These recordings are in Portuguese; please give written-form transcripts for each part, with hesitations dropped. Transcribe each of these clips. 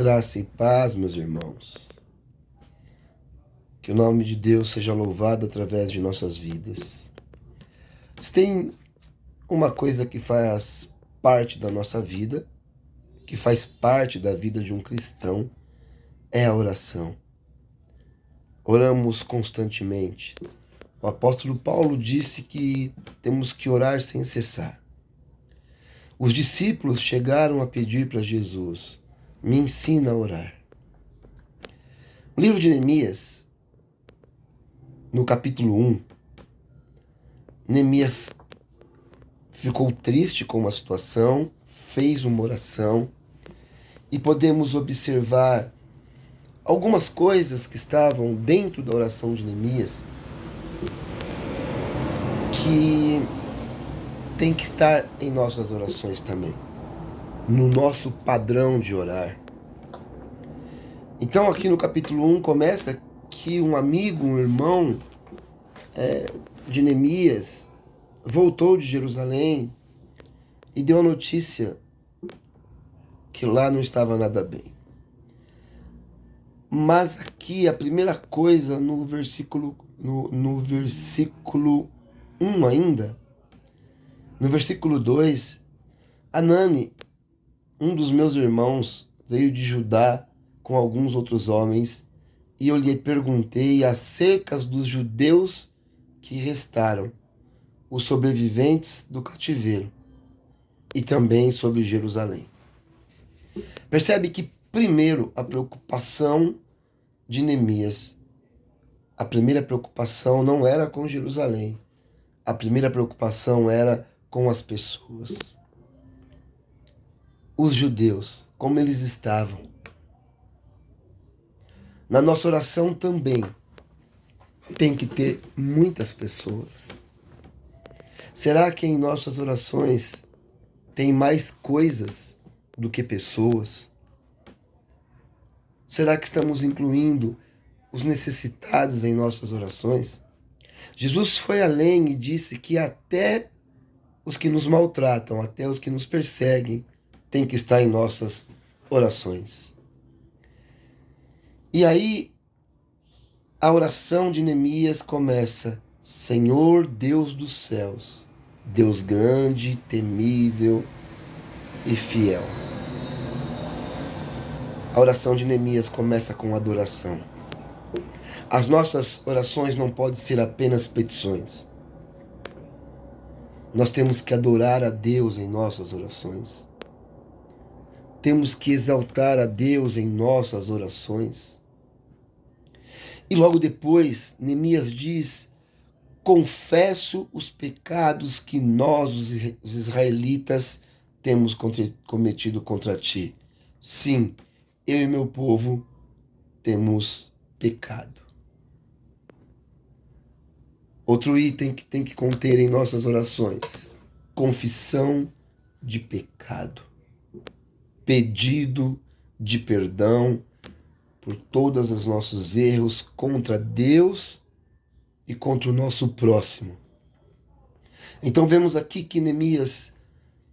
Graça e paz, meus irmãos. Que o nome de Deus seja louvado através de nossas vidas. Se tem uma coisa que faz parte da nossa vida, que faz parte da vida de um cristão, é a oração. Oramos constantemente. O apóstolo Paulo disse que temos que orar sem cessar. Os discípulos chegaram a pedir para Jesus: me ensina a orar. No livro de Neemias, no capítulo 1, Neemias ficou triste com uma situação, fez uma oração e podemos observar algumas coisas que estavam dentro da oração de Neemias que tem que estar em nossas orações também, no nosso padrão de orar. Então aqui no capítulo 1 começa que um amigo, um irmão de Neemias voltou de Jerusalém e deu a notícia que lá não estava nada bem. Mas aqui a primeira coisa no versículo 1 ainda, no versículo 2, Anani, um dos meus irmãos, veio de Judá com alguns outros homens, e eu lhe perguntei acerca dos judeus que restaram, os sobreviventes do cativeiro, e também sobre Jerusalém. Percebe que primeiro a preocupação de Neemias, a primeira preocupação não era com Jerusalém, a primeira preocupação era com as pessoas. Os judeus, como eles estavam. Na nossa oração também tem que ter muitas pessoas. Será que em nossas orações tem mais coisas do que pessoas? Será que estamos incluindo os necessitados em nossas orações? Jesus foi além e disse que até os que nos maltratam, até os que nos perseguem, tem que estar em nossas orações. E aí, a oração de Neemias começa: Senhor Deus dos céus, Deus grande, temível e fiel. A oração de Neemias começa com adoração. As nossas orações não podem ser apenas petições. Nós temos que adorar a Deus em nossas orações. Temos que exaltar a Deus em nossas orações. E logo depois, Neemias diz: confesso os pecados que nós, os israelitas, temos cometido contra ti. Sim, eu e meu povo temos pecado. Outro item que tem que conter em nossas orações: confissão de pecado, pedido de perdão por todos os nossos erros contra Deus e contra o nosso próximo. Então vemos aqui que Neemias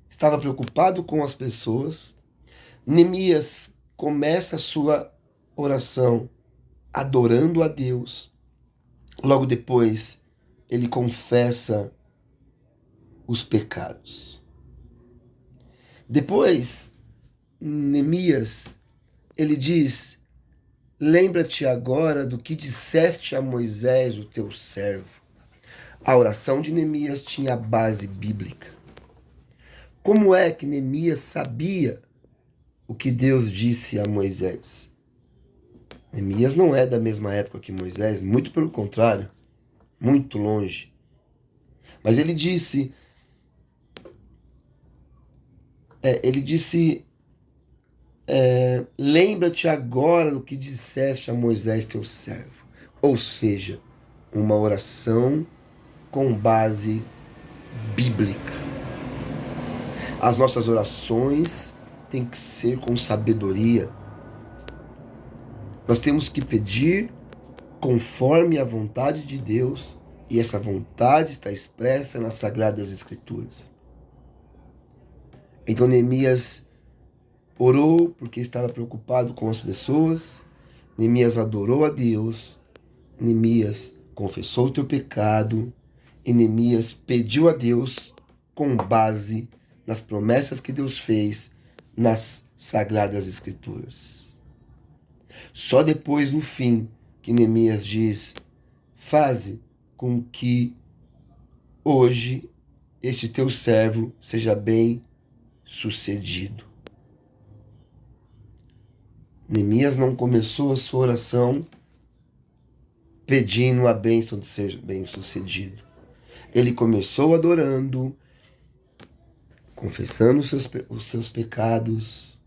estava preocupado com as pessoas. Neemias começa a sua oração adorando a Deus. Logo depois, ele confessa os pecados. Depois, Neemias, ele diz: lembra-te agora do que disseste a Moisés, o teu servo. A oração de Neemias tinha base bíblica. Como é que Neemias sabia o que Deus disse a Moisés? Neemias não é da mesma época que Moisés, muito pelo contrário, muito longe. Mas ele disse, lembra-te agora do que disseste a Moisés, teu servo. Ou seja, uma oração com base bíblica. As nossas orações têm que ser com sabedoria. Nós temos que pedir conforme a vontade de Deus, e essa vontade está expressa nas Sagradas Escrituras. Então Neemias orou porque estava preocupado com as pessoas. Neemias adorou a Deus. Neemias confessou o teu pecado. E Neemias pediu a Deus com base nas promessas que Deus fez nas Sagradas Escrituras. Só depois, no fim, que Neemias diz: faze com que hoje este teu servo seja bem sucedido. Neemias não começou a sua oração pedindo a bênção de ser bem sucedido. Ele começou adorando, confessando os seus pecados,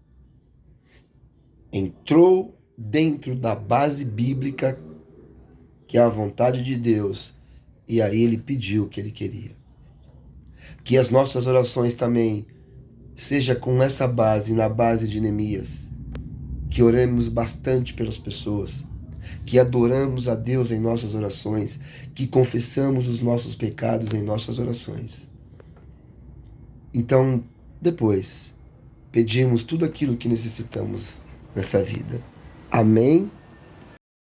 entrou dentro da base bíblica, que é a vontade de Deus, e aí ele pediu o que ele queria. Que as nossas orações também seja com essa base, na base de Neemias, que oremos bastante pelas pessoas, que adoramos a Deus em nossas orações, que confessamos os nossos pecados em nossas orações. Então, depois, pedimos tudo aquilo que necessitamos nessa vida. Amém?